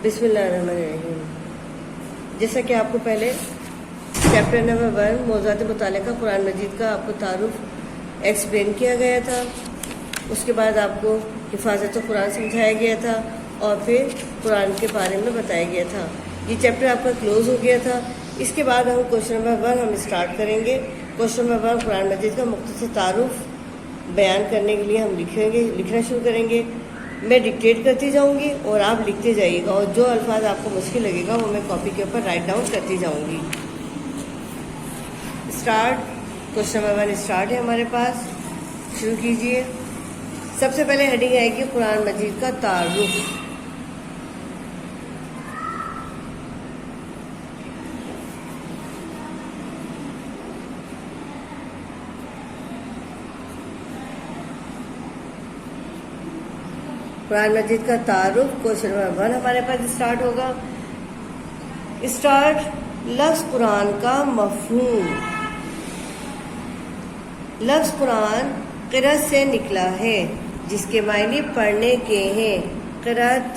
بسم اللہ الرحمن الرحیم۔ جیسا کہ آپ کو پہلے چیپٹر نمبر 1 موضوعات متعلقہ قرآن مجید کا آپ کو تعارف ایکسپلین کیا گیا تھا، اس کے بعد آپ کو حفاظت قرآن سمجھایا گیا تھا اور پھر قرآن کے بارے میں بتایا گیا تھا۔ یہ چیپٹر آپ کا کلوز ہو گیا تھا۔ اس کے بعد ہم کوشچن نمبر 1 ہم اسٹارٹ کریں گے۔ کوشچن نمبر 1 قرآن مجید کا مختصر تعارف بیان کرنے کے لیے ہم لکھنا شروع کریں گے۔ میں ڈکٹیٹ کرتی جاؤں گی اور آپ لکھتے جائیے گا، اور جو الفاظ آپ کو مشکل لگے گا وہ میں کاپی کے اوپر رائٹ ڈاؤن کرتی جاؤں گی۔ اسٹارٹ۔ کوشچن نمبر 1 اسٹارٹ ہے ہمارے پاس، شروع کیجئے۔ سب سے پہلے ہیڈنگ آئے گی قرآن مجید کا تعارف۔ قرآن مجید کا تعارف کوشچن نمبر 1 ہمارے پاس اسٹارٹ ہوگا۔ اسٹارٹ۔ لفظ قرآن کا مفہوم۔ لفظ قرآن قرأت سے نکلا ہے جس کے معنی پڑھنے کے ہیں۔ قرأت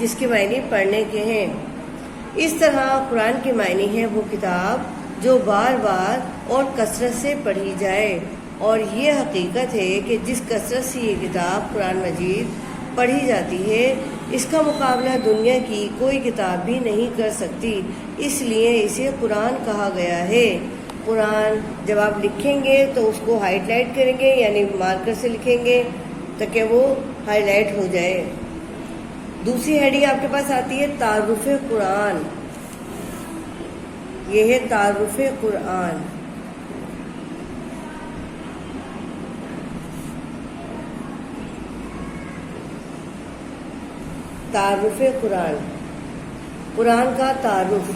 جس کے معنی پڑھنے کے ہیں۔ اس طرح قرآن کے معنی ہے وہ کتاب جو بار بار اور کثرت سے پڑھی جائے، اور یہ حقیقت ہے کہ جس کثرت سے یہ کتاب قرآن مجید پڑھی جاتی ہے اس کا مقابلہ دنیا کی کوئی کتاب بھی نہیں کر سکتی، اس لیے اسے قرآن کہا گیا ہے۔ قرآن جب آپ لکھیں گے تو اس کو ہائی لائٹ کریں گے، یعنی مارکر سے لکھیں گے تاکہ وہ ہائی لائٹ ہو جائے۔ دوسری ہیڈنگ آپ کے پاس آتی ہے تعارف قرآن۔ یہ ہے تعارف قرآن۔ تعارف قرآن۔ قرآن کا تعارف۔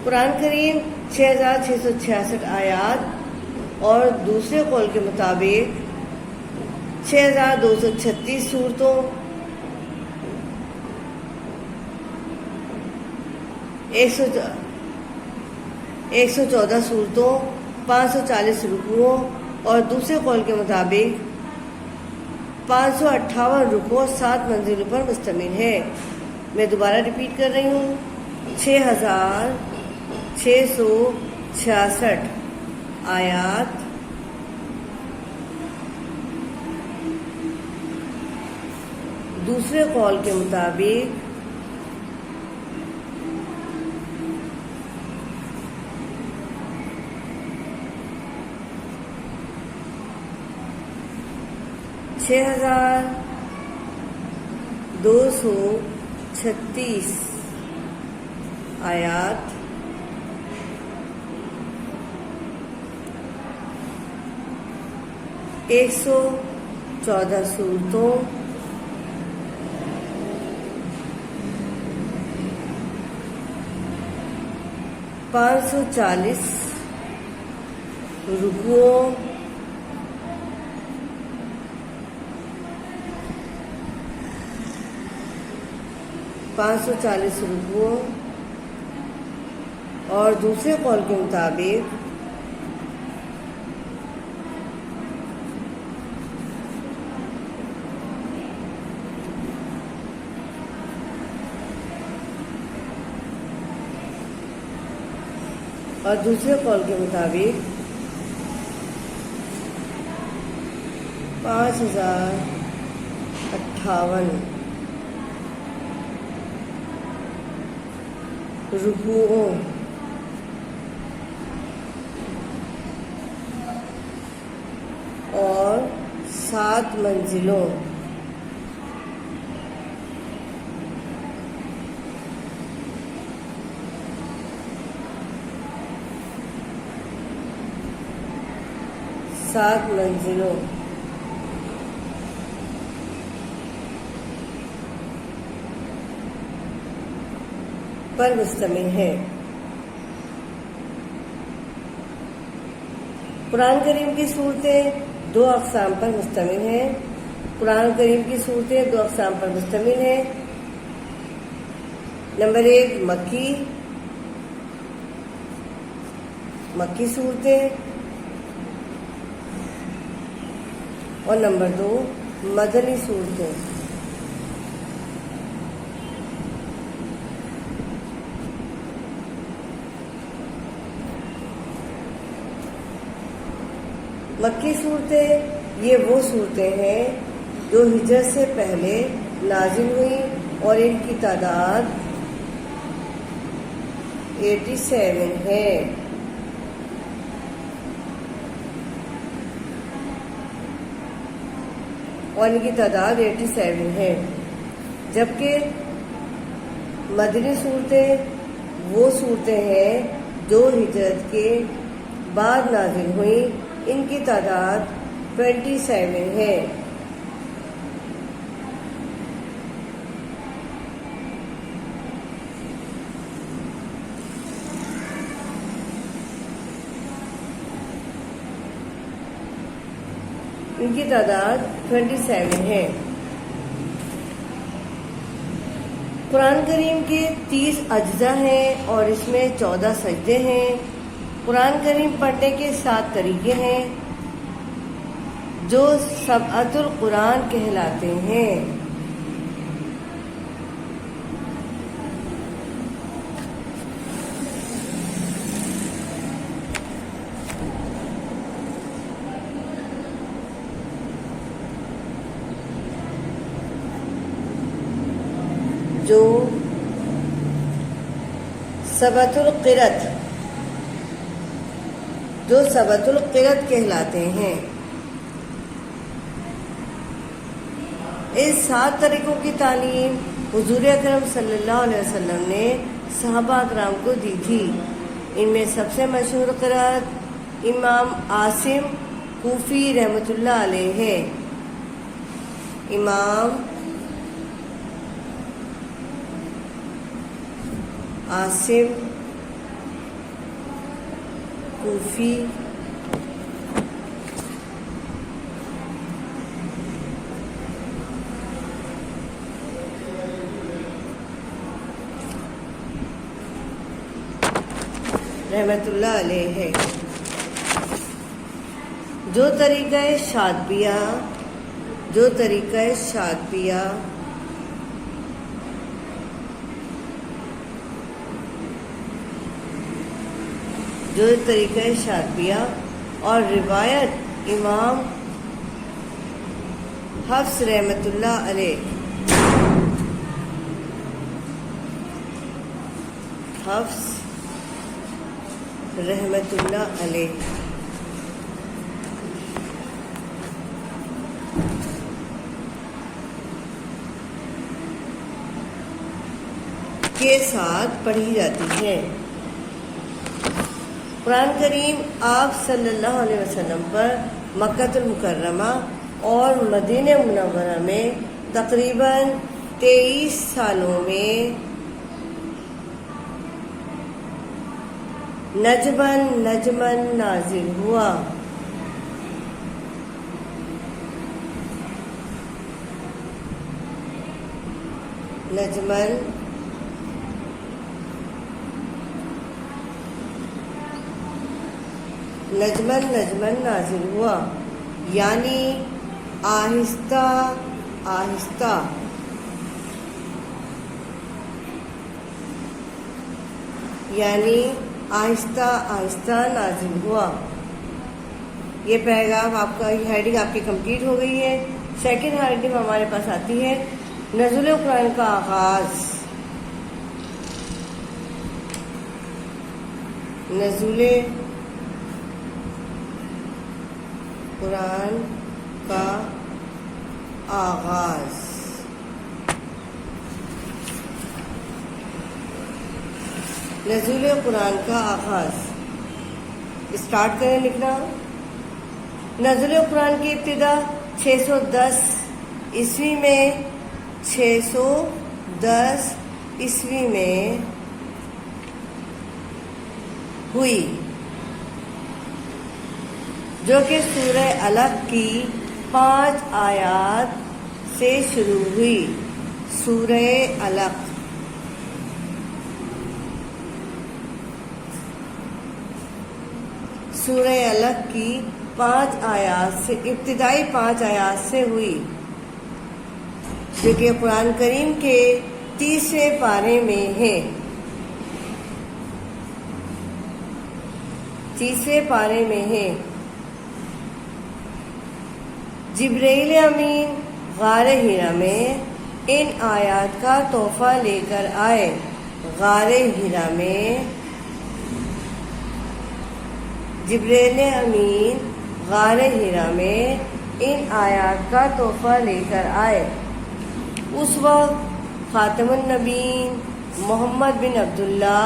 قرآن کریم 6666 آیات اور دوسرے قول کے مطابق 6236 سورتوں، 114 سورتوں، 540 رکوعوں اور دوسرے قول کے مطابق 558 رکوع 7 منزلوں پر مشتمل ہے۔ میں دوبارہ ریپیٹ کر رہی ہوں، 6666 آیات، دوسرے قول کے مطابق 6236 آیات، 114 سورتوں، 540 رکوعوں، 540 رکوعوں اور دوسرے قول کے مطابق 5058 رکوعوں اور 7 منزلوں، پر مشتمل ہے۔ قرآن کریم کی صورتیں 2 اقسام پر مشتمل ہیں۔ قرآن کریم کی صورتیں 2 اقسام پر مشتمل ہیں۔ نمبر 1 مکی صورتیں، اور نمبر 2 مدنی صورتیں۔ مکی صورتیں یہ وہ صورتیں ہیں جو ہجرت سے پہلے نازل ہوئیں اور ان کی تعداد 87 ہے۔ جبکہ مدنی صورتیں وہ صورتیں ہیں جو ہجرت کے بعد نازل ہوئیں، ان کی تعداد 27 ہے۔ ان کی تعداد 27 ہے۔ قرآن کریم کے 30 اجزاء ہیں اور اس میں 14 سجدے ہیں۔ قرآن کریم پڑھنے کے 7 طریقے ہیں جو سبعۃ القرآن کہلاتے ہیں۔ جو سبعۃ القرأت کہلاتے ہیں۔ اس 7 طریقوں کی تعلیم حضور اکرم صلی اللہ علیہ وسلم نے صحابہ اکرام کو دی تھی۔ ان میں سب سے مشہور قرأت امام عاصم کوفی رحمۃ اللہ علیہ ہے۔ امام عاصم کوفی رحمت اللہ علیہ ہے۔ جو طریقہ شاطبیہ اور روایت امام حفص رحمت اللہ علیہ کے ساتھ پڑھی جاتی ہے۔ قرآن کریم آپ صلی اللہ علیہ وسلم پر مکہ المکرمہ اور مدینہ منورہ میں تقریباً 23 سالوں میں نجماً نازل ہوا۔ نجماً نازل ہوا یعنی آہستہ آہستہ نازل ہوا۔ یہ پیغام آپ کا ہیڈنگ آپ کی کمپلیٹ ہو گئی ہے۔ سیکنڈ ہیڈنگ ہمارے پاس آتی ہے نزول قرآن کا آغاز۔ نزول قرآن کا آغاز۔ نزول قرآن کا آغاز اسٹارٹ کریں لکھنا۔ نزول قرآن کی ابتدا 610 عیسوی میں ہوئی، جو کہ سورہ علق کی 5 آیات سے شروع ہوئی۔ سورہ علق کی ابتدائی 5 آیات سے ہوئی، جو کہ قرآن کریم کے 30ویں پارے میں ہے۔ 30ویں پارے میں ہے۔ جبرائیل امین غار ہرا میں ان آیات کا تحفہ لے کر آئے۔ غار ہرا میں جبرائیل امین غار ہرا میں ان آیات کا تحفہ لے کر آئے۔ اس وقت خاتم النبیین محمد بن عبداللہ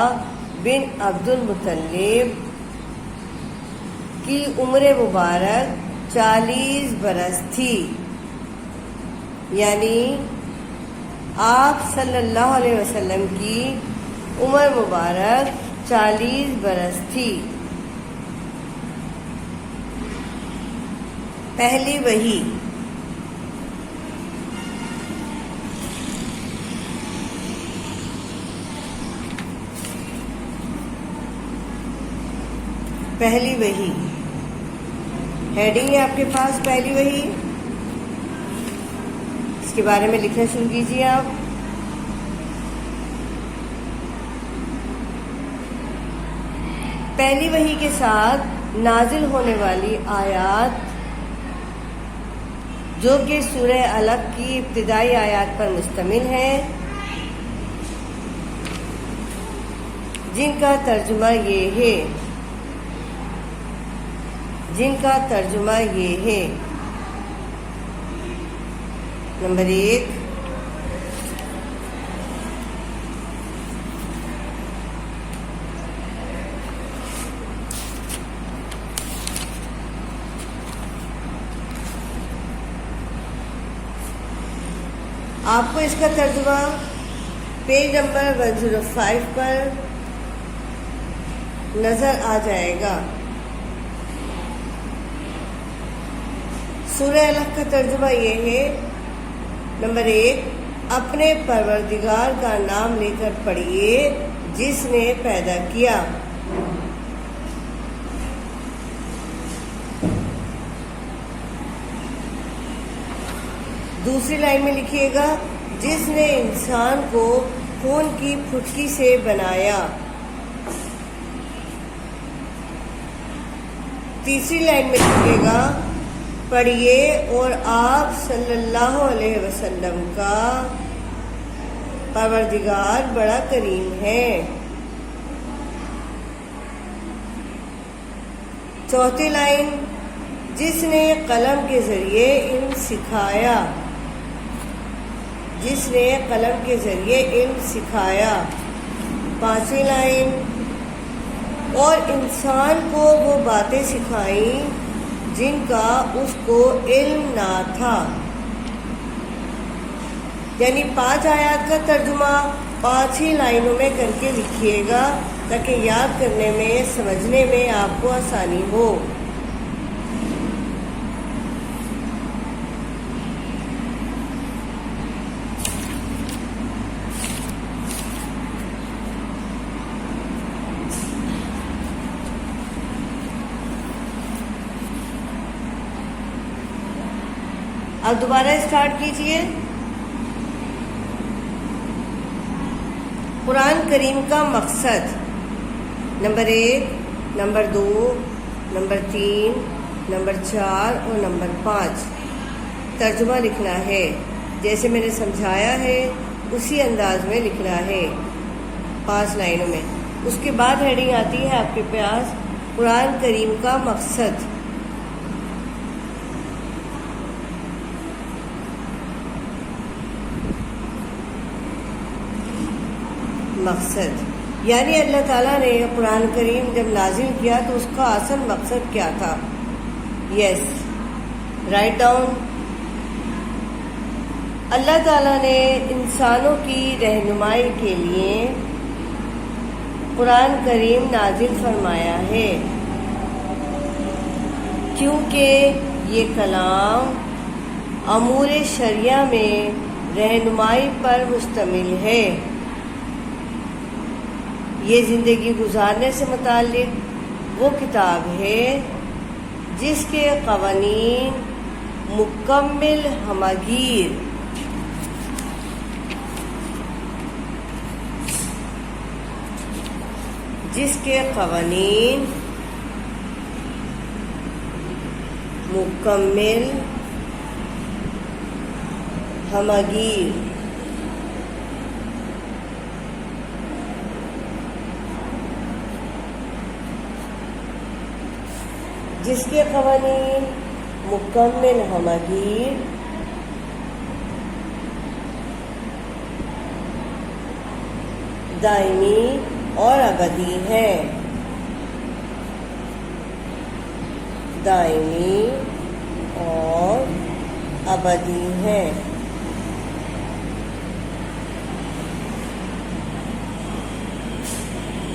بن عبد المطلب کی عمر مبارک 40 برس تھی، یعنی آپ صلی اللہ علیہ وسلم کی عمر مبارک 40 برس تھی۔ پہلی وحی۔ پہلی وحی ہیڈنگ ہے آپ کے پاس، پہلی وحی۔ اس کے بارے میں لکھنا شروع کیجیے آپ۔ پہلی وحی کے ساتھ نازل ہونے والی آیات، جو کہ سورہ علق کی ابتدائی آیات پر مشتمل ہے، جن کا ترجمہ یہ ہے۔ نمبر 1، آپ کو اس کا ترجمہ پیج نمبر 105 پر نظر آ جائے گا۔ سورہ علق کا ترجمہ یہ ہے۔ نمبر 1، اپنے پروردگار کا نام لے کر پڑھیے جس نے پیدا کیا۔ دوسری لائن میں لکھیے گا، جس نے انسان کو خون کی پھٹکی سے بنایا۔ تیسری لائن میں لکھیے گا، پڑھیے اور آپ صلی اللہ علیہ وسلم کا پروردگار بڑا کریم ہے۔ چوتھی لائن، جس نے قلم کے ذریعے علم سکھایا۔ جس نے قلم کے ذریعے علم سکھایا۔ پانچویں لائن، اور انسان کو وہ باتیں سکھائیں جن کا اس کو علم نہ تھا۔ یعنی 5 آیات کا ترجمہ 5 ہی لائنوں میں کر کے لکھیے گا تاکہ یاد کرنے میں، سمجھنے میں آپ کو آسانی ہو۔ اب دوبارہ اسٹارٹ کیجئے۔ قرآن کریم کا مقصد، نمبر 1، نمبر 2، نمبر 3، نمبر 4 اور نمبر 5 ترجمہ لکھنا ہے۔ جیسے میں نے سمجھایا ہے اسی انداز میں لکھنا ہے 5 لائنوں میں۔ اس کے بعد ہیڈنگ آتی ہے آپ کے پاس قرآن کریم کا مقصد۔ مقصد یعنی اللہ تعالیٰ نے قرآن کریم جب نازل کیا تو اس کا اصل مقصد کیا تھا؟ یس، رائٹ ڈاؤن۔ اللہ تعالیٰ نے انسانوں کی رہنمائی کے لیے قرآن کریم نازل فرمایا ہے، کیونکہ یہ کلام امور شرعیہ میں رہنمائی پر مشتمل ہے۔ یہ زندگی گزارنے سے متعلق وہ کتاب ہے جس کے قوانین مکمل ہمہ گیر، جس کے قوانین مکمل ہمہ گیر، جس کے قوانین مکمل ہمہ گیر، دائمی اور ابدی ہیں، دائمی اور ابدی ہیں۔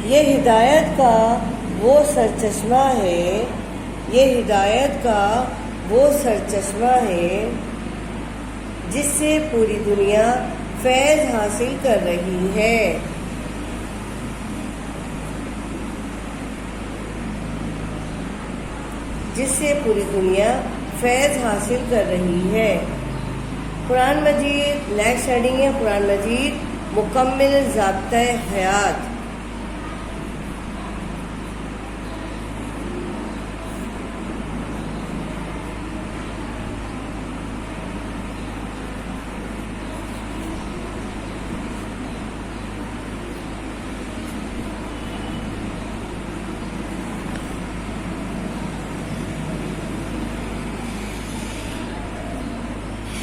یہ ہدایت کا وہ سرچشمہ ہے، یہ ہدایت کا وہ سرچشمہ ہے جس سے پوری دنیا فیض حاصل کر رہی ہے، جس سے پوری دنیا فیض حاصل کر رہی ہے۔ قرآن مجید نیکسٹ ہیڈنگ ہے قرآن مجید مکمل ضابطۂ حیات۔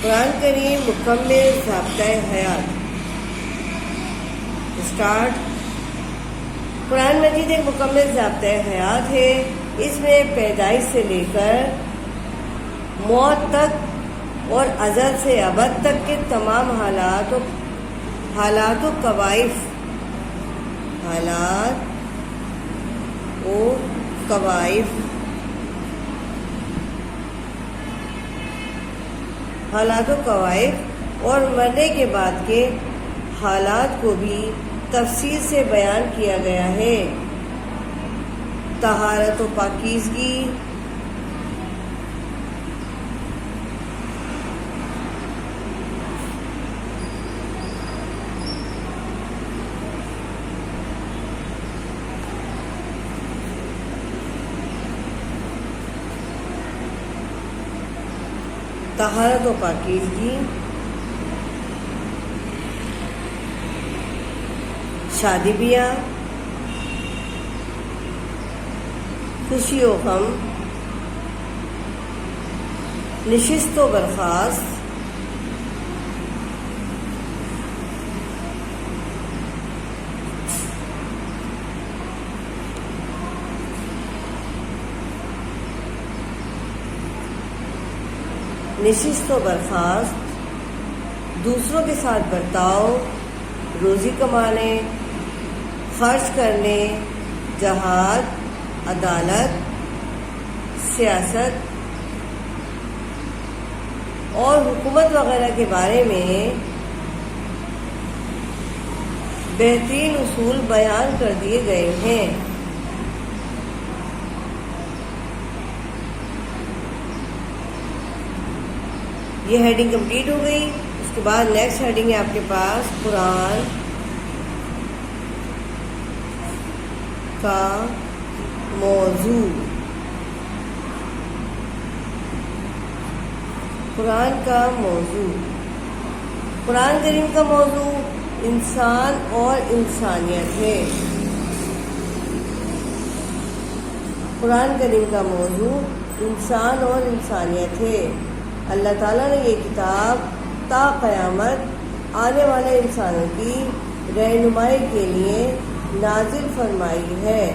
قرآن کریم مکمل ضابطۂ حیات۔ اسٹارٹ۔ قرآن مجید ایک مکمل ضابطۂ حیات ہے، اس میں پیدائش سے لے کر موت تک اور ازل سے ابد تک کے تمام حالات و کوائف اور مرنے کے بعد کے حالات کو بھی تفصیل سے بیان کیا گیا ہے۔ طہارت و پاکیزگی، طہارت و پاکیزگی، شادی بیاہ، خوشی و غم، نشست و برخاست، نشست و برخاست، دوسروں کے ساتھ برتاؤ، روزی کمانے، خرچ کرنے، جہاد، عدالت، سیاست اور حکومت وغیرہ کے بارے میں بہترین اصول بیان کر دیے گئے ہیں۔ یہ ہیڈنگ کمپلیٹ ہو گئی۔ اس کے بعد نیکسٹ ہیڈنگ ہے آپ کے پاس قرآن کا موضوع۔ قرآن کا موضوع، قرآن کریم کا موضوع انسان اور انسانیت ہے۔ قرآن کریم کا موضوع انسان اور انسانیت ہے۔ اللہ تعالیٰ نے یہ کتاب تا قیامت آنے والے انسانوں کی رہنمائی کے لیے نازل فرمائی ہے۔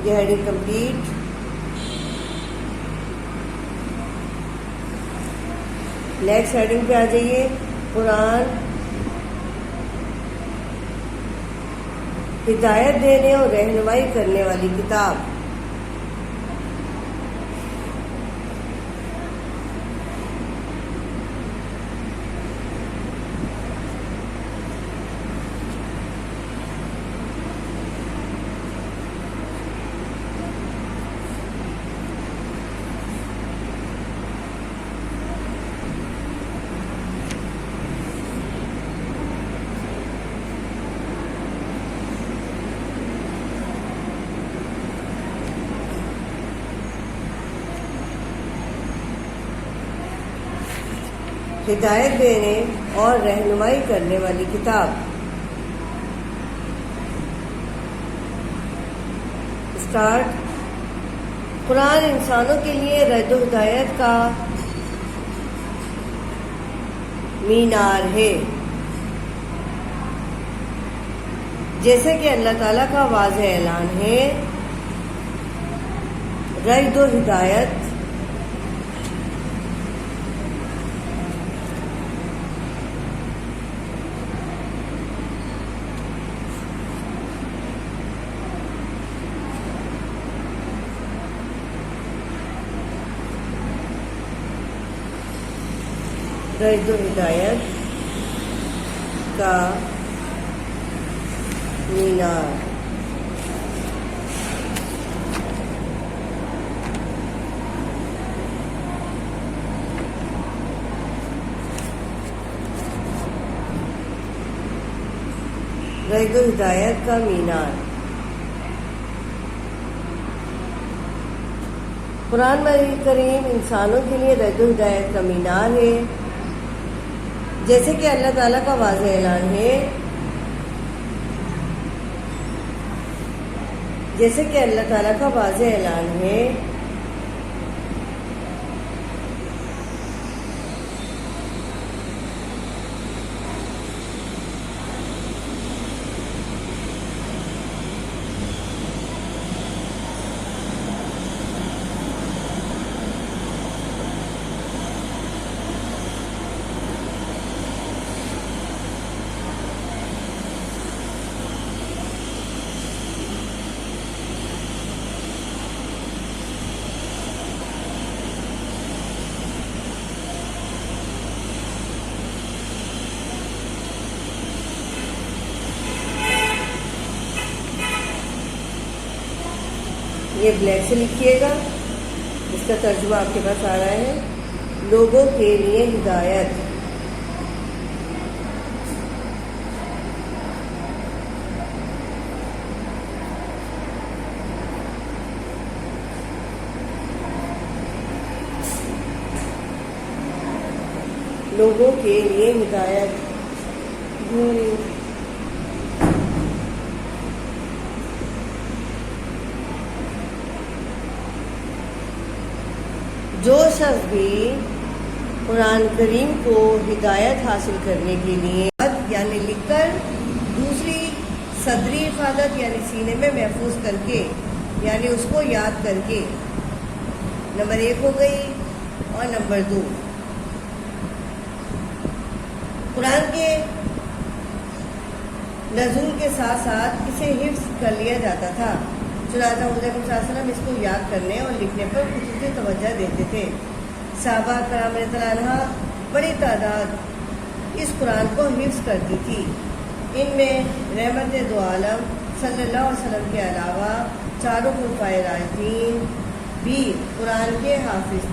یہ ہیڈنگ کمپلیٹ۔ نیکسٹ ہیڈنگ پہ آ جائیے، قرآن ہدایت دینے اور رہنمائی کرنے والی کتاب۔ ہدایت دینے اور رہنمائی کرنے والی کتاب۔ اسٹارٹ۔ قرآن انسانوں کے لیے رد و ہدایت کا مینار ہے، جیسے کہ اللہ تعالیٰ کا واضح اعلان ہے، رد و ہدایت رد و ہدایت کا مینار۔ رد و ہدایت کا مینار۔ قرآن مجید کریم انسانوں کے لیے رد و ہدایت کا مینار ہے، جیسے کہ اللہ تعالیٰ کا واضح اعلان ہے، یہ بلیک سے لکھیے گا، اس کا ترجمہ آپ کے پاس آ رہا ہے۔ لوگوں کے لیے ہدایت۔ لوگوں کے لیے ہدایت۔ جو شخص بھی قرآن کریم کو ہدایت حاصل کرنے کے لیے یعنی لکھ کر، دوسری صدری حفاظت یعنی سینے میں محفوظ کر کے، یعنی اس کو یاد کر کے، نمبر 1 ہو گئی، اور نمبر 2 قرآن کے نزول کے ساتھ ساتھ اسے حفظ کر لیا جاتا تھا، چنانچہ حضور صلی اللہ علیہ وسلم اس کو یاد کرنے اور لکھنے پر خصوصی توجہ دیتے تھے۔ صحابہ کرام رضی اللہ عنہ بڑی تعداد اس قرآن کو حفظ کرتی تھی۔ ان میں رحمت دو عالم صلی اللہ علیہ وسلم کے علاوہ چاروں خلفائے راشدین بھی قرآن کے حافظ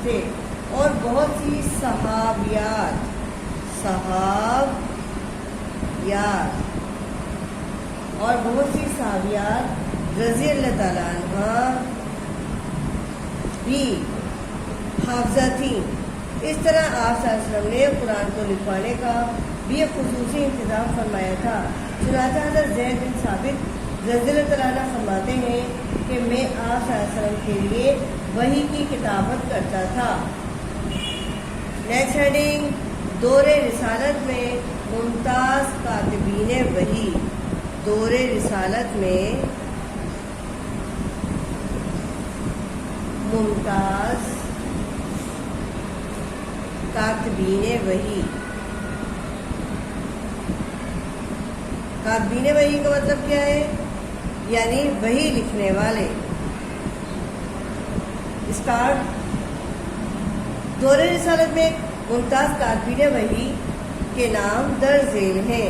تھے، اور بہت سی صحابیات رضی اللہ تعالیٰ عنہ بھی حافظہ تھیں۔ اس طرح آپ صلی اللہ علیہ وسلم نے قرآن کو لکھوانے کا بھی ایک خصوصی انتظام فرمایا تھا۔ چنانچہ حضرت زید بن ثابت رضی اللہ تعالیٰ عنہ فرماتے ہیں کہ میں آپ صلی اللہ علیہ وسلم کے لیے وحی کی کتابت کرتا تھا۔ نیکسٹ ہیڈنگ، دور رسالت میں ممتاز کاتبین وحی۔ دور رسالت میں ممتاز کاتبین وحی۔ کاتبین وحی کا مطلب کیا ہے؟ یعنی وحی لکھنے والے۔ اسٹارٹ۔ دور رسالت میں ممتاز کاتبین وحی کے نام درج ذیل ہیں۔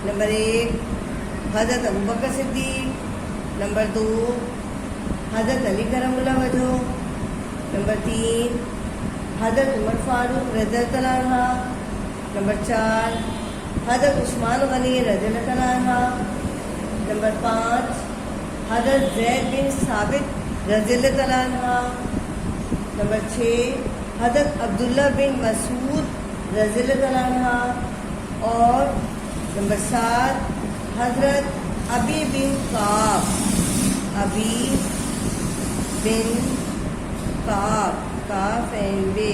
نمبر 1 حضرت ابوبکر صدیق، نمبر 2 حضرت علی کرم اللہ وجہہ، نمبر 3 حضرت عمر فاروق رضی اللہ عنہ، نمبر 4 حضرت عثمان غنی رضی اللہ عنہ، نمبر 5 حضرت زید بن ثابت رضی اللہ عنہ، نمبر 6 حضرت عبداللہ بن مسعود رضی اللہ عنہ، اور نمبر 7 حضرت ابی بن کعب، ابی بن کعب، کاف عین بے،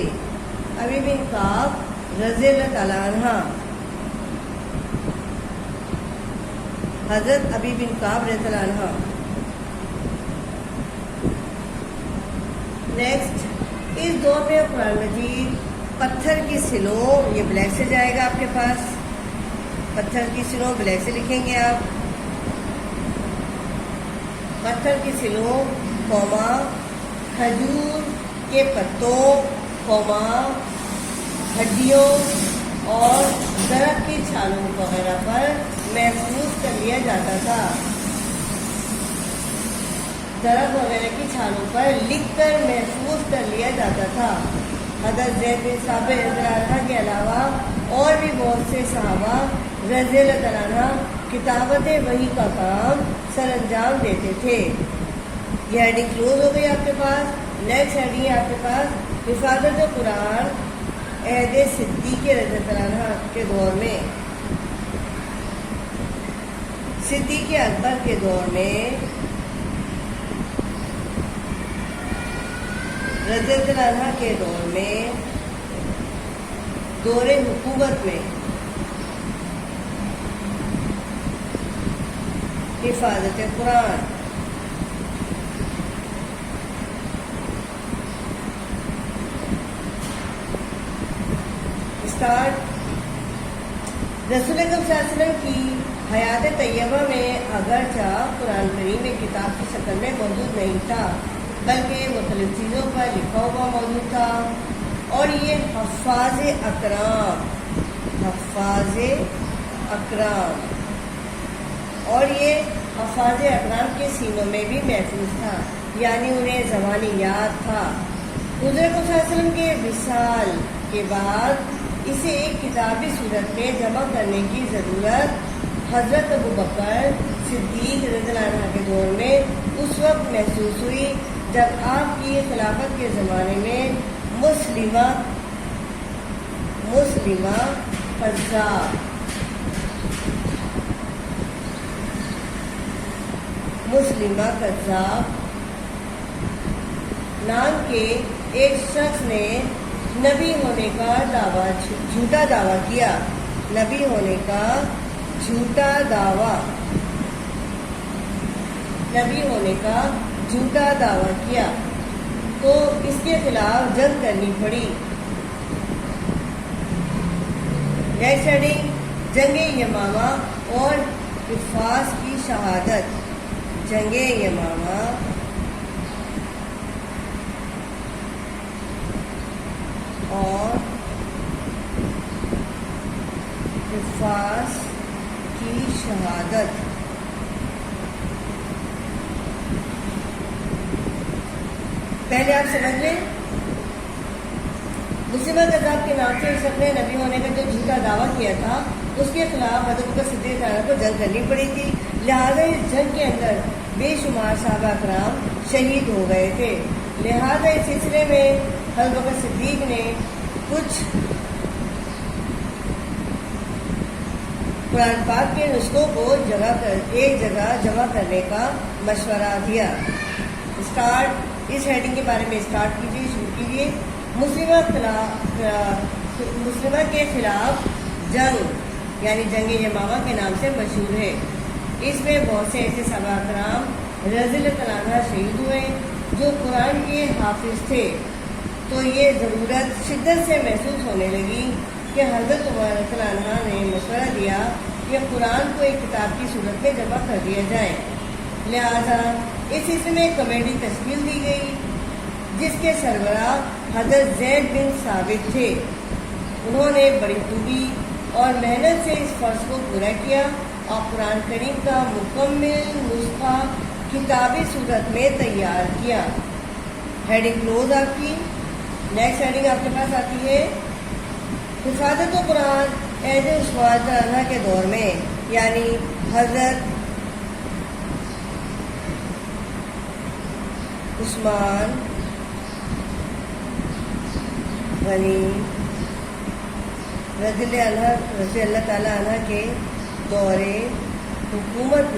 ابی بن کعب رضی اللہ تعالیٰ عنہ، حضرت ابی بن کعب رضی اللہ عنہ۔ نیکسٹ، اس دور میں قرآن مجید پتھر کی سلوں، یہ بلیک سے جائے گا آپ کے پاس، پتھر کی سلوں بلیک سے لکھیں گے آپ، پتھر کی سلوں کوما کھجور کے پتوں کوما ہڈیوں اور درخت کی چھالوں وغیرہ پر محفوظ کر لیا جاتا تھا، درخت وغیرہ کی چھالوں پر لکھ کر محفوظ کر لیا جاتا تھا۔ حضرت زید بن ثابت رضی اللہ عنہ کے علاوہ اور بھی بہت سے صحابہ رضی اللہ عنہ کتابت وحی کا کام سر انجام دیتے تھے۔ یہ ہیڈنگ کلوز ہو گئی آپ کے پاس۔ نیکسٹ ہیڈنگ ہے آپ کے پاس حفاظت قرآن عہد صدیق رضی اللہ عنہ کے دور میں، صدیق اکبر کے دور میں، رضی اللہ عنہ کے دور میں، دور حکومت میں حفاظت قرآن۔ اسٹارٹ۔ رسول اکرم صلی اللہ علیہ وسلم کی حیات طیبہ میں اگرچہ قرآن کریم ایک کتاب کی شکل میں موجود نہیں تھا، بلکہ مختلف چیزوں پر لکھا ہوا موجود تھا، اور یہ حفاظ اکرام، حفاظ اکرام، اور یہ حفاظ اکرام کے سینوں میں بھی محفوظ تھا، یعنی انہیں زبانی یاد تھا۔ حضور صلی اللہ علیہ وسلم کے وصال کے بعد اسے ایک کتابی صورت میں جمع کرنے کی ضرورت حضرت ابوبکر صدیق رضی اللہ عنہ کے دور میں اس وقت محسوس ہوئی جب آپ کی خلافت کے زمانے میں مسلمہ قذاب نام کے ایک شخص نے نبی ہونے کا جھوٹا دعویٰ کیا، نبی ہونے کا جھوٹا دعویٰ کیا، تو اس کے خلاف جنگ کرنی پڑی۔ نیکسٹ ہیڈنگ جنگ یمامہ اور حفاظ کی شہادت، جنگ یمامہ اور حفاظ کی شہادت۔ پہلے آپ سمجھ لیں، مسلمہ قذاب کے نام سے اس نے نبی ہونے کا جو جھوٹا دعویٰ کیا تھا، اس کے خلاف حضرت بکر صدیق کو جنگ کرنی پڑی تھی، لہٰذا اس جنگ کے اندر بے شمار صحابہ اکرام شہید ہو گئے تھے۔ لہٰذا اس سلسلے میں حضرت بکر صدیق نے کچھ قرآن پاک کے نسخوں کو ایک جگہ جمع کرنے کا مشورہ دیا۔ اسٹارٹ۔ اس ہیڈنگ کے بارے میں اسٹارٹ کیجیے، شروع کیجیے۔ مسلمہ کے خلاف جنگ، یعنی جنگ یمامہ کے نام سے مشہور ہے۔ اس میں بہت سے ایسے صحابہ اکرام رضی اللہ عنہ شہید ہوئے جو قرآن کے حافظ تھے، تو یہ ضرورت شدت سے محسوس ہونے لگی کہ حضرت عمر رضی اللہ عنہ نے مشورہ دیا کہ قرآن کو ایک کتاب کی صورت میں جمع کر دیا جائے۔ لہذا اس سلسلے میں ایک کمیٹی تشکیل دی گئی جس کے سربراہ حضرت زید بن ثابت تھے۔ انہوں نے بڑی خوبی اور محنت سے اس فرض کو پورا کیا اور قرآن کریم کا مکمل نسخہ کتابی صورت میں تیار کیا۔ ہیڈنگ کلوز آپ کی۔ نیکسٹ ہیڈنگ آپ کے پاس آتی ہے حفاظت و قرآن عہد عثمان عنہ کے دور میں، یعنی حضرت عثمان غنی رضی اللہ تعالیٰ عنہ کے دور حکومت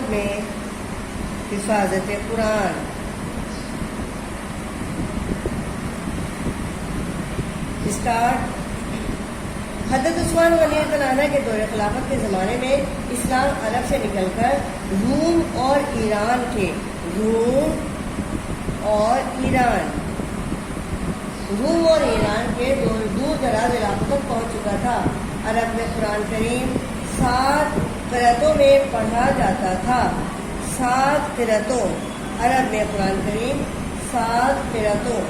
میں حفاظت قرآن. اسٹارٹ. حضرت عثمان رضی اللہ عنہ کے دور خلافت کے زمانے میں اسلام عرب سے نکل کر روم اور ایران کے دور دراز علاقوں تک پہنچ چکا تھا. عرب میں قرآن کریم 7 قرأتوں میں پڑھا جاتا تھا. 7 قرأتوں. عرب میں قرآن کریم 7 قرأتوں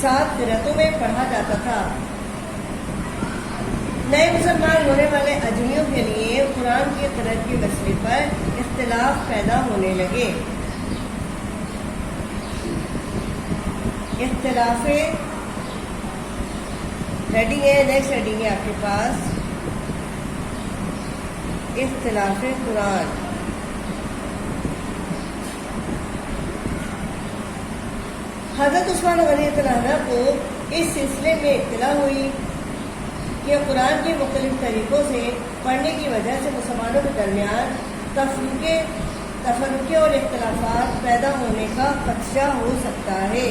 7 قرأتوں میں پڑھا جاتا تھا. نئے مسلمان ہونے والے اجمیوں کے لیے قرآن کی قرأت کے مسئلے پر اختلاف پیدا ہونے لگے. اختلاف ہیڈنگ ہے، نیکسٹ ہیڈنگ ہے آپ کے پاس اختلاف قرآن. حضرت عثمان رضی اللہ عنہ کو اس سلسلے میں اطلاع ہوئی کہ قرآن کے مختلف طریقوں سے پڑھنے کی وجہ سے مسلمانوں کے درمیان تفرقے اور اختلافات پیدا ہونے کا خدشہ ہو سکتا ہے.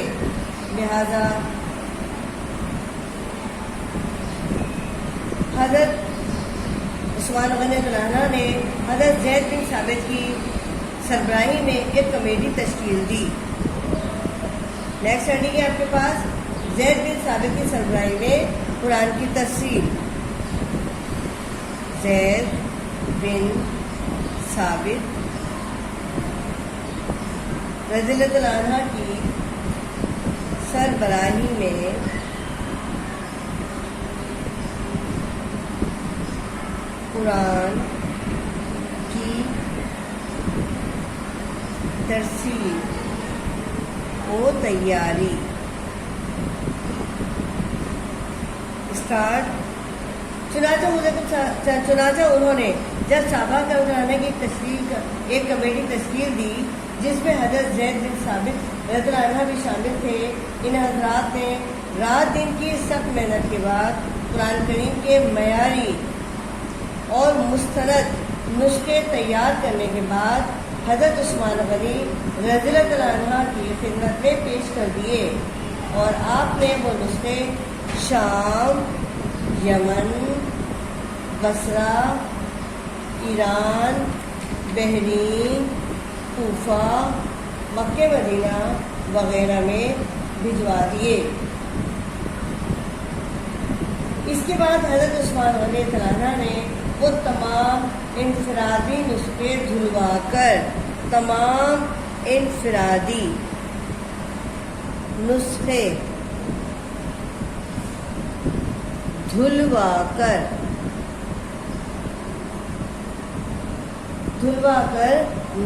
لہذا حضرت عثمان رضی اللہ عنہ نے حضرت زید بن ثابت کی سربراہی میں ایک کمیٹی تشکیل دی. نیکسٹ ہیڈنگ ہے آپ کے پاس زید بن ثابت کی سربراہی میں قرآن کی تفسیر. زید بن ثابت رضی اللہ عنہ کی سربراہی میں قرآن کی ترتیب و تیاری. اسٹارٹ. چنانچہ انہوں نے جب صحابہ کا اترانے کی ایک کمیٹی تشکیل دی جس میں حضرت زید بن ثابت رضی اللہ عنہ بھی شامل تھے. ان حضرات نے رات دن کی سخت محنت کے بعد قرآن کریم کے معیاری اور مستند نسخے تیار کرنے کے بعد حضرت عثمان غنی رضی اللہ عنہ کی خدمت میں پیش کر دیے اور آپ نے وہ نسخے شام، یمن، بصرہ، ایران، بحرین، کوفہ، مکہ مدینہ وغیرہ میں بھجوا دیے. اس کے بعد حضرت عثمان رضی اللہ عنہ نے وہ تمام انفرادی نسخے دھلوا کر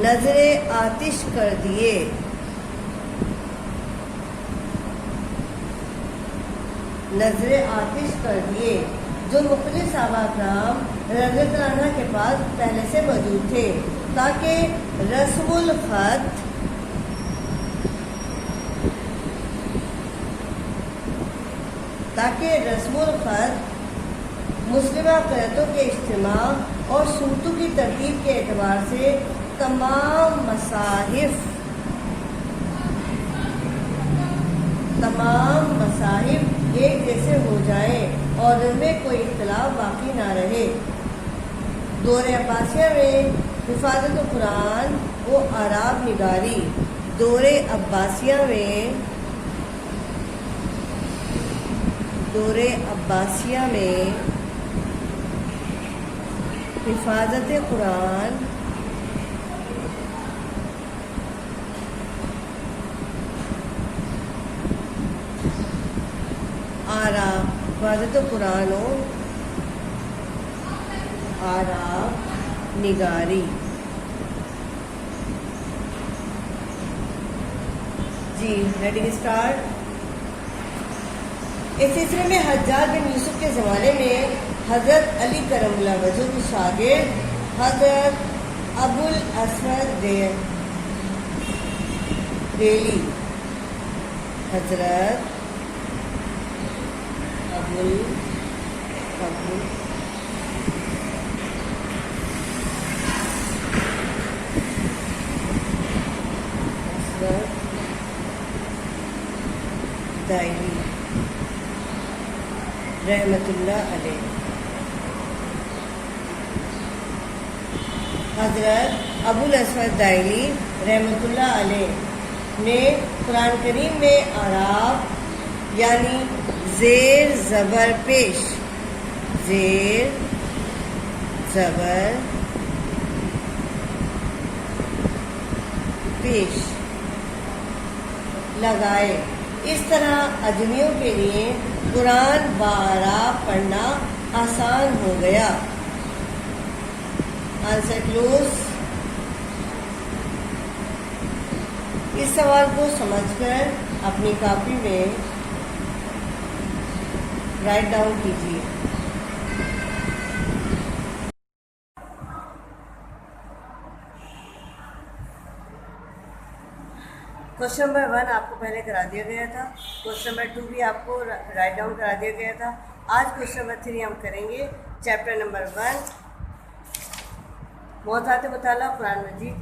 نظر آتش کر دیے. جو مختلف صحابہ کرام رضی اللہ عنہ کے پاس پہلے سے موجود تھے تاکہ رسم الخط مسلمہ قرأتوں کے اجتماع اور صورتوں کی ترتیب کے اعتبار سے تمام مصاحف ایک جیسے ہو جائیں اور ان میں کوئی اختلاف باقی نہ رہے. دور عباسیہ میں حفاظت قرآن و آراب نگاری. دور عباسیہ میں حفاظت قرآن و آراب نگاری. جی ریڈنگ اسٹارٹ. اس سلسلے میں حجاج بن یوسف کے زمانے میں حضرت علی کرم اللہ وجہ کے شاگرد حضرت ابو الاسود دہلی، حضرت ابو الاسود دہلی رحمۃ اللہ علیہ، حضرت ابو الاسود دہلی رحمۃ اللہ علیہ نے قرآن کریم میں اعراب یعنی زیر زبر پیش لگائے۔ اس طرح اجمیوں کے لیے قرآن باراہ پڑھنا آسان ہو گیا۔ Answer close. اس سوال کو سمجھ کر اپنی کاپی میں رائٹ ڈاؤن کیجیے۔ کوشچن نمبر 1 آپ کو پہلے کرا دیا گیا تھا، کوشچن نمبر 2 بھی آپ کو رائٹ ڈاؤن کرا دیا گیا تھا۔ آج کوشچن نمبر 3 ہم کریں گے، چیپٹر نمبر 1 موضوعات مطالعہ قرآن مجید،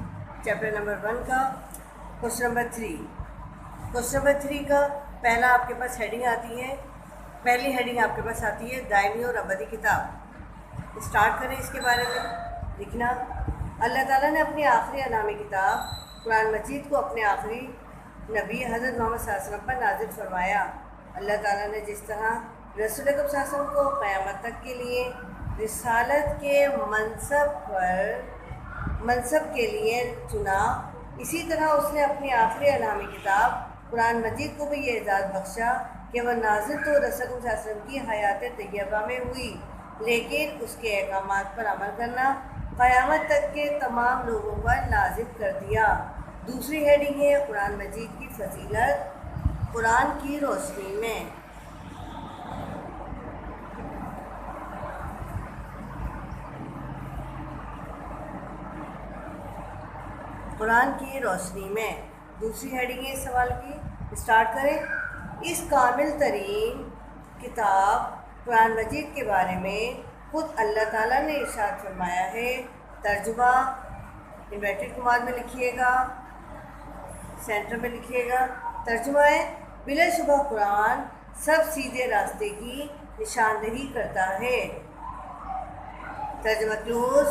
چیپٹر نمبر 1 کا کوشچن نمبر 3۔ کوشچن نمبر 3 کا پہلا آپ کے پاس ہیڈنگ آتی ہے، پہلی ہیڈنگ آپ کے پاس آتی ہے دائمی اور ابدی کتاب۔ اسٹارٹ کریں اس کے بارے میں لکھنا۔ اللہ تعالیٰ نے اپنی آخری انعامی کتاب قرآن مجید کو اپنے آخری نبی حضرت محمد صلی اللہ علیہ وسلم پر نازل فرمایا۔ اللہ تعالیٰ نے جس طرح رسول اکرم صلی اللہ علیہ وسلم کو قیامت تک کے لیے رسالت کے منصب کے لیے چنا، اسی طرح اس نے اپنی آخری انعامی کتاب قرآن مجید کو بھی یہ اعزاز بخشا کہ وہ نازل تو رسول اکرم صلی اللہ علیہ وسلم کی حیات طیبہ میں ہوئی، لیکن اس کے احکامات پر عمل کرنا قیامت تک کے تمام لوگوں پر لازم کر دیا۔ دوسری ہیڈنگ ہے قرآن مجید کی فضیلت قرآن کی روشنی میں۔ قرآن کی روشنی میں دوسری ہیڈنگ ہے اس سوال کی، اسٹارٹ کریں۔ اس کامل ترین کتاب قرآن مجید کے بارے میں خود اللہ تعالیٰ نے ارشاد فرمایا ہے۔ ترجمہ انورٹیڈ کماز میں لکھیے گا، سینٹر میں لکھیے گا۔ ترجمہ ہے بلا شبہ قرآن سب سیدھے راستے کی نشاندہی کرتا ہے۔ ترجمہ کلوز۔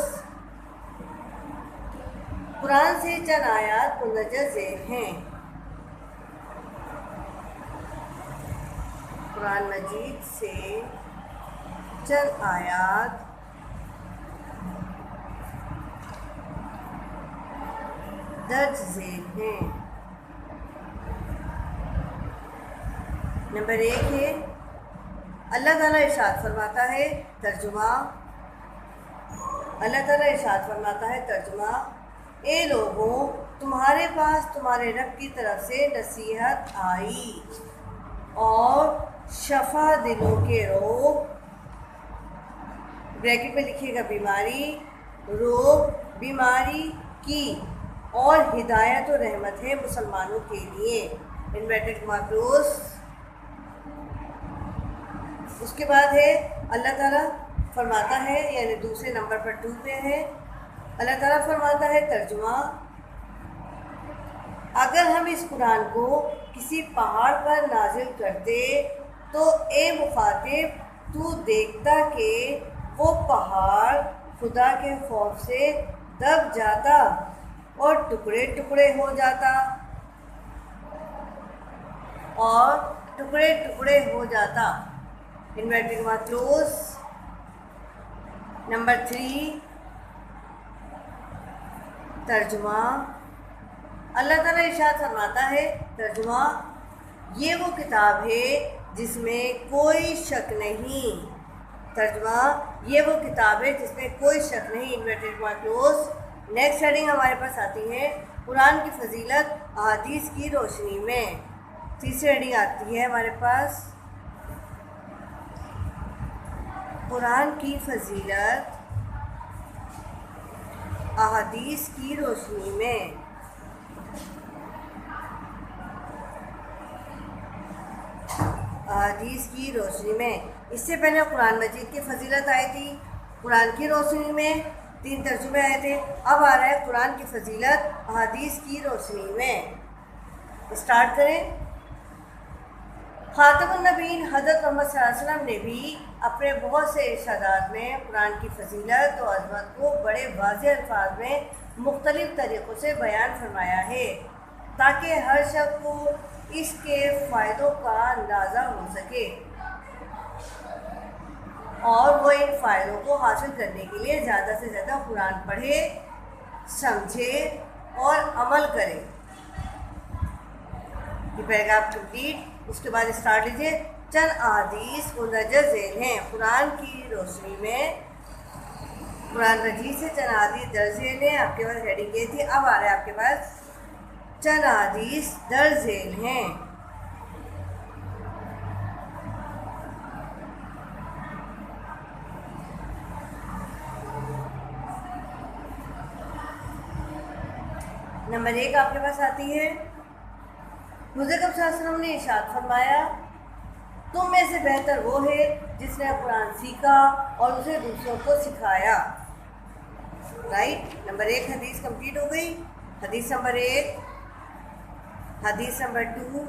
قرآن سے چند آیات مندرجہ ذیل ہیں۔ قرآن مجید سے چند آیات درج ذیل ہیں۔ نمبر 1 ہے اللہ تعالیٰ ارشاد فرماتا ہے، ترجمہ اللہ تعالیٰ ارشاد فرماتا ہے، ترجمہ اے لوگوں تمہارے پاس تمہارے رب کی طرف سے نصیحت آئی اور شفا دلوں کے روگ، بریکٹ میں لکھیے گا بیماری، روگ بیماری کی، اور ہدایت و رحمت ہے مسلمانوں کے لیے، انورٹیڈ کما کلوز۔ اس کے بعد ہے اللہ تعالیٰ فرماتا ہے، یعنی دوسرے نمبر پر 2 پہ ہے، اللہ تعالیٰ فرماتا ہے، ترجمہ اگر ہم اس قرآن کو کسی پہاڑ پر نازل کرتے تو اے مخاطب تو دیکھتا کہ وہ پہاڑ خدا کے خوف سے دب جاتا اور ٹکڑے ٹکڑے ہو جاتا انورٹیڈ کما کلوز۔ نمبر 3 ترجمہ اللہ تعالیٰ ارشاد فرماتا ہے، ترجمہ یہ وہ کتاب ہے جس میں کوئی شک نہیں، ترجمہ یہ وہ کتاب ہے جس میں کوئی شک نہیں، انورٹیڈ کما کلوز۔ نیکسٹ ہیڈنگ ہمارے پاس آتی ہے قرآن کی فضیلت احادیث کی روشنی میں۔ تیسری ہیڈنگ آتی ہے ہمارے پاس قرآن کی فضیلت احادیث کی روشنی میں، احادیث کی روشنی میں۔ اس سے پہلے قرآن مجید کی فضیلت آئی تھی قرآن کی روشنی میں، 3 ترجمے آئے تھے۔ اب آ رہا ہے قرآن کی فضیلت احادیث کی روشنی میں۔ اسٹارٹ کریں۔ خاتم النبیین حضرت محمد صلی اللہ علیہ وسلم نے بھی اپنے بہت سے ارشادات میں قرآن کی فضیلت و عظمت کو بڑے واضح الفاظ میں مختلف طریقوں سے بیان فرمایا ہے، تاکہ ہر شخص کو اس کے فائدوں کا اندازہ ہو سکے اور وہ ان فائدوں کو حاصل کرنے کے لیے زیادہ سے زیادہ قرآن پڑھے، سمجھے اور عمل کرے۔ یہ پیراگراف کمپلیٹ۔ اس کے بعد اسٹارٹ لیجیے۔ چند احادیث مندرجہ ذیل ہیں۔ قرآن کی روشنی میں قرآن مجید سے چند احادیث درج ذیل ہیں۔ آپ کے پاس ہیڈنگ یہ تھی، اب آ رہا ہے آپ کے پاس چند احادیث درج ذیل ہیں۔ نمبر 1 آپ کے پاس آتی ہے، حضور صلی اللہ علیہ وسلم نے ارشاد فرمایا، تم میں سے بہتر وہ ہے جس نے قرآن سیکھا اور اسے دوسروں کو سکھایا۔ رائٹ، نمبر 1 حدیث کمپلیٹ ہو گئی۔ حدیث نمبر 1، حدیث نمبر 2،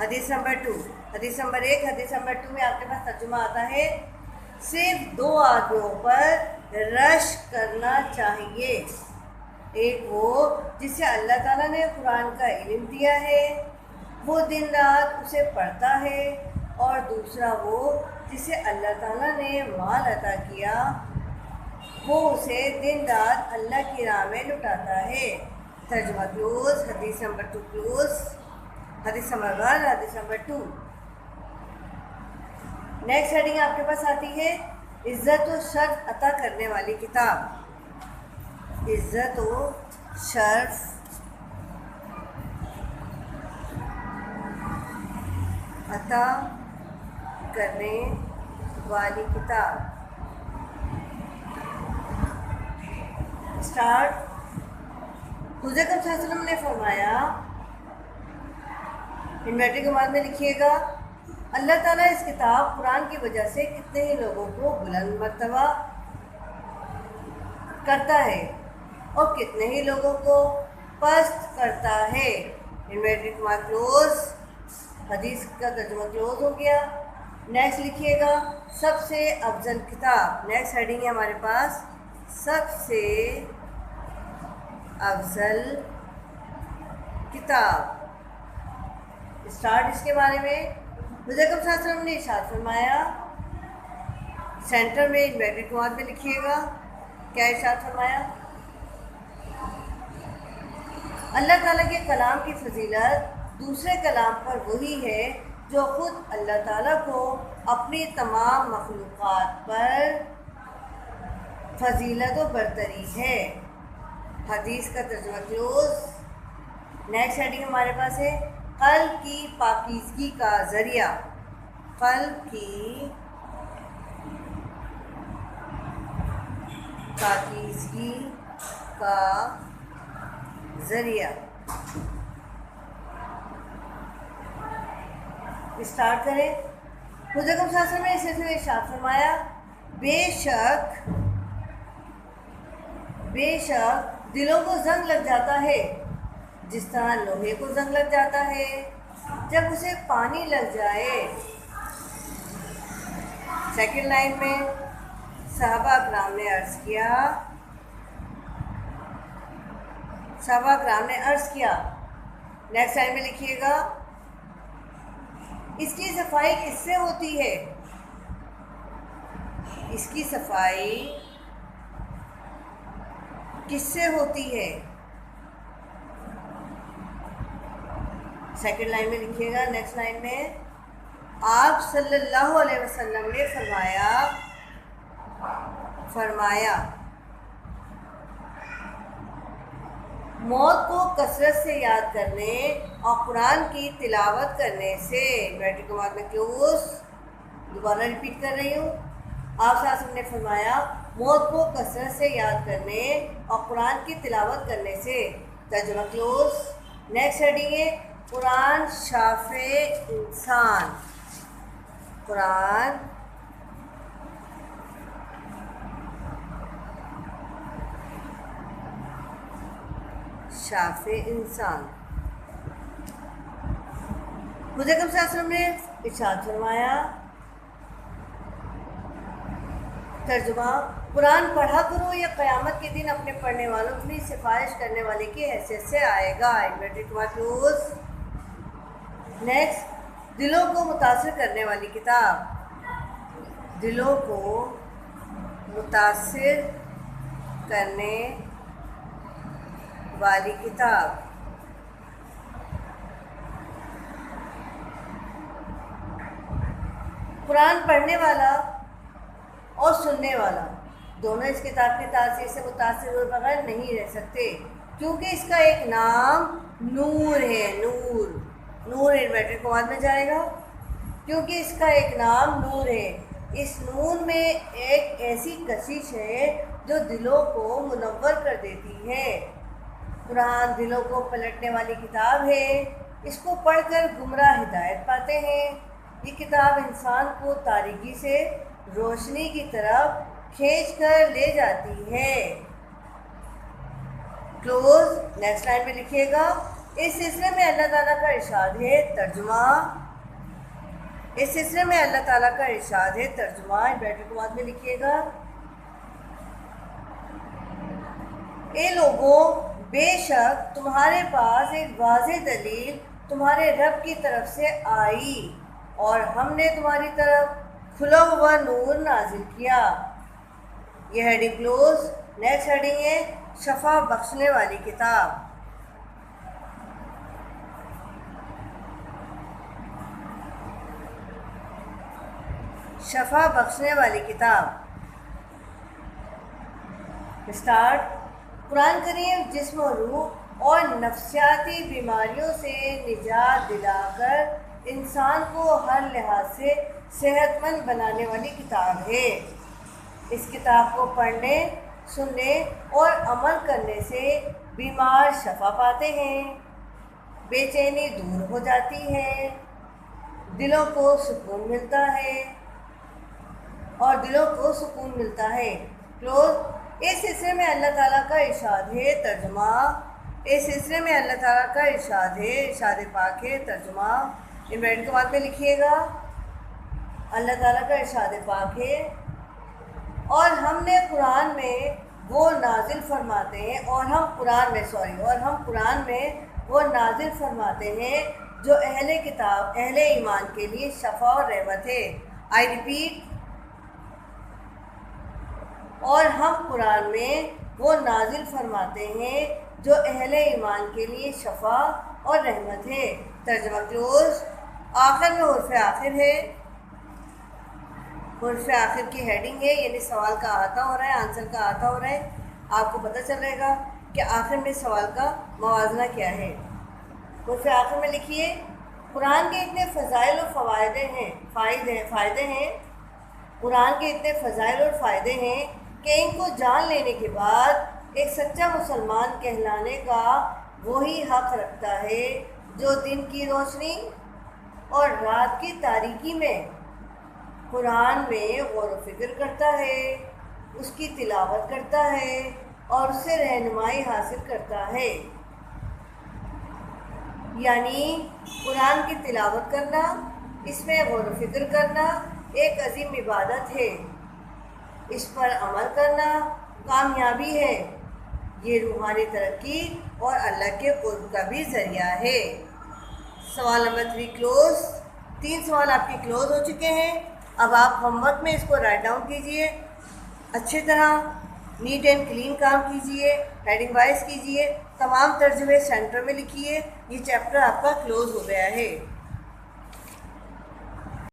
حدیث نمبر 2، حدیث نمبر 1، حدیث نمبر 2 میں آپ کے پاس ترجمہ آتا ہے، صرف 2 آدمیوں پر رش کرنا چاہیے، ایک وہ جسے اللہ تعالیٰ نے قرآن کا علم دیا ہے، وہ دن رات اسے پڑھتا ہے، اور دوسرا وہ جسے اللہ تعالیٰ نے مال عطا کیا، وہ اسے دن رات اللہ کی راہ میں لٹاتا ہے۔ ترجمہ کلوز۔ حدیث نمبر 2 کلوز۔ حدیث نمبر 1، حدیث نمبر 2۔ نیکسٹ ہیڈنگ آپ کے پاس آتی ہے، عزت و شرف عطا کرنے والی کتاب۔ عزت و شرف عطا کرنے والی کتاب۔ اسٹارٹ۔ حضور صلی اللہ علیہ وسلم نے فرمایا، انورٹر کے بعد میں لکھیے گا، اللہ تعالیٰ اس کتاب قرآن کی وجہ سے کتنے ہی لوگوں کو بلند مرتبہ کرتا ہے اور کتنے ہی لوگوں کو پست کرتا ہے۔ انورٹر کا کلوز۔ حدیث کا ترجمہ کلوز ہو گیا۔ نیکسٹ لکھیے گا، سب سے افضل کتاب۔ نیکسٹ ہیڈنگ ہے ہمارے پاس، سب سے افضل کتاب۔ اسٹارٹ اس کے بارے میں۔ حضور صلی اللہ علیہ وسلم نے ارشاد فرمایا، سینٹر میں انورٹر کے بعد میں لکھیے گا، کیا ارشاد فرمایا؟ اللہ تعالیٰ کے کلام کی فضیلت دوسرے کلام پر وہی ہے جو خود اللہ تعالیٰ کو اپنی تمام مخلوقات پر فضیلت و برتری ہے۔ حدیث کا ترجمہ کلوز۔ نیکسٹ ہیڈنگ ہمارے پاس ہے، قلب کی پاکیزگی کا ذریعہ۔ قلب کی پاکیزگی کا ذریعہ۔ اسٹارٹ کریں۔ حضور صلی اللہ علیہ وسلم نے اس سلسلے میں ارشاد فرمایا، بے شک دلوں کو زنگ لگ جاتا ہے جس طرح لوہے کو زنگ لگ جاتا ہے جب اسے پانی لگ جائے۔ سیکنڈ لائن میں صحابہ اکرام نے عرض کیا۔ نیکسٹ لائن میں لکھیے گا، اس کی صفائی کس سے ہوتی ہے؟ اس کی صفائی کس سے ہوتی ہے؟ سیکنڈ لائن میں لکھیے گا۔ نیکسٹ لائن میں آپ صلی اللہ علیہ وسلم نے فرمایا موت کو کثرت سے یاد کرنے اور قرآن کی تلاوت کرنے سے۔ بیٹری کو بعد میں کلوز۔ دوبارہ ریپیٹ کر رہی ہوں، آپ صلی اللہ علیہ وسلم نے فرمایا موت کو کثرت سے یاد کرنے اور قرآن کی تلاوت کرنے سے۔ ترجمہ کلوز۔ نیکسٹ ہیڈنگ ہے قرآن شافع انسان۔ قرآن شافع انسان۔ حضور اکرم صلی اللہ علیہ وسلم نے ارشاد فرمایا، ترجمہ قرآن پڑھا کرو، یہ قیامت کے دن اپنے پڑھنے والوں کی سفارش کرنے والے کی حیثیت سے آئے گا۔ کلوز۔ نیکسٹ، دلوں کو متاثر کرنے والی کتاب۔ دلوں کو متاثر کرنے والی کتاب۔ قرآن پڑھنے والا اور سننے والا دونوں اس کتاب کی تاثیر سے متاثر ہوئے بغیر نہیں رہ سکتے، کیونکہ اس کا ایک نام نور ہے۔ نور انورٹڈ کماؤں میں جائے گا، کیونکہ اس کا ایک نام نور ہے۔ اس نور میں ایک ایسی کشش ہے جو دلوں کو منور کر دیتی ہے۔ قرآن دلوں کو پلٹنے والی کتاب ہے، اس کو پڑھ کر گمراہ ہدایت پاتے ہیں۔ یہ کتاب انسان کو تاریکی سے روشنی کی طرف کھینچ کر لے جاتی ہے۔ کلوز۔ نیکسٹ لائن میں لکھیے گا، اس سلسلے میں اللہ تعالیٰ کا ارشاد ہے۔ ترجمہ۔ اس سلسلے میں اللہ تعالیٰ کا ارشاد ہے۔ ترجمہ انورٹڈ کماؤں میں لکھیے گا، اے لوگوں، بے شک تمہارے پاس ایک واضح دلیل تمہارے رب کی طرف سے آئی اور ہم نے تمہاری طرف کھلا ہوا نور نازل کیا۔ یہ ہیڈنگ کلوز۔ نیکسٹ ہیڈنگ ہے شفا بخشنے والی کتاب۔ شفا بخشنے والی کتاب۔ اسٹارٹ۔ قرآن کریم جسم و روح اور نفسیاتی بیماریوں سے نجات دلا کر انسان کو ہر لحاظ سے صحت مند بنانے والی کتاب ہے۔ اس کتاب کو پڑھنے، سننے اور عمل کرنے سے بیمار شفا پاتے ہیں، بے چینی دور ہو جاتی ہے، دلوں کو سکون ملتا ہے کلوز۔ اس سلسلے میں اللہ تعالیٰ کا ارشاد ہے۔ ترجمہ۔ اس سلسلے میں اللہ تعالیٰ کا ارشاد ہے، ارشاد پاک ہے۔ ترجمہ انورٹڈ کماؤں میں لکھیے گا، اللہ تعالیٰ کا ارشاد پاک ہے، اور ہم نے قرآن میں وہ نازل فرماتے ہیں اور ہم قرآن میں وہ نازل فرماتے ہیں جو اہل کتاب، اہل ایمان کے لیے شفا اور رحمت ہے۔ آئی ریپیٹ، اور ہم قرآن میں وہ نازل فرماتے ہیں جو اہل ایمان کے لیے شفا اور رحمت ہے۔ ترجمہ کلوز۔ آخر میں حرف آخر ہے، حرف آخر کی ہیڈنگ ہے، یعنی سوال کا احاطہ ہو رہا ہے، آنسر کا احاطہ ہو رہا ہے۔ آپ کو پتہ چل رہے گا کہ آخر میں سوال کا موازنہ کیا ہے۔ حرف آخر میں لکھیے، قرآن کے اتنے فضائل اور فائدے ہیں قرآن کے اتنے فضائل اور فائدے ہیں کہ ان کو جان لینے کے بعد ایک سچا مسلمان کہلانے کا وہی حق رکھتا ہے جو دن کی روشنی اور رات کی تاریکی میں قرآن میں غور و فکر کرتا ہے، اس کی تلاوت کرتا ہے اور اس سے رہنمائی حاصل کرتا ہے۔ یعنی قرآن کی تلاوت کرنا، اس میں غور و فکر کرنا ایک عظیم عبادت ہے، اس پر عمل کرنا کامیابی ہے، یہ روحانی ترقی اور اللہ کے قرب کا بھی ذریعہ ہے۔ سوال نمبر 3 کلوز۔ 3 سوال آپ کے کلوز ہو چکے ہیں۔ اب آپ ہوم ورک میں اس کو رائٹ ڈاؤن کیجئے، اچھی طرح نیٹ اینڈ کلین کام کیجئے، ہیڈنگ وائز کیجئے، تمام ترجمے سینٹر میں لکھیے۔ یہ چیپٹر آپ کا کلوز ہو گیا ہے۔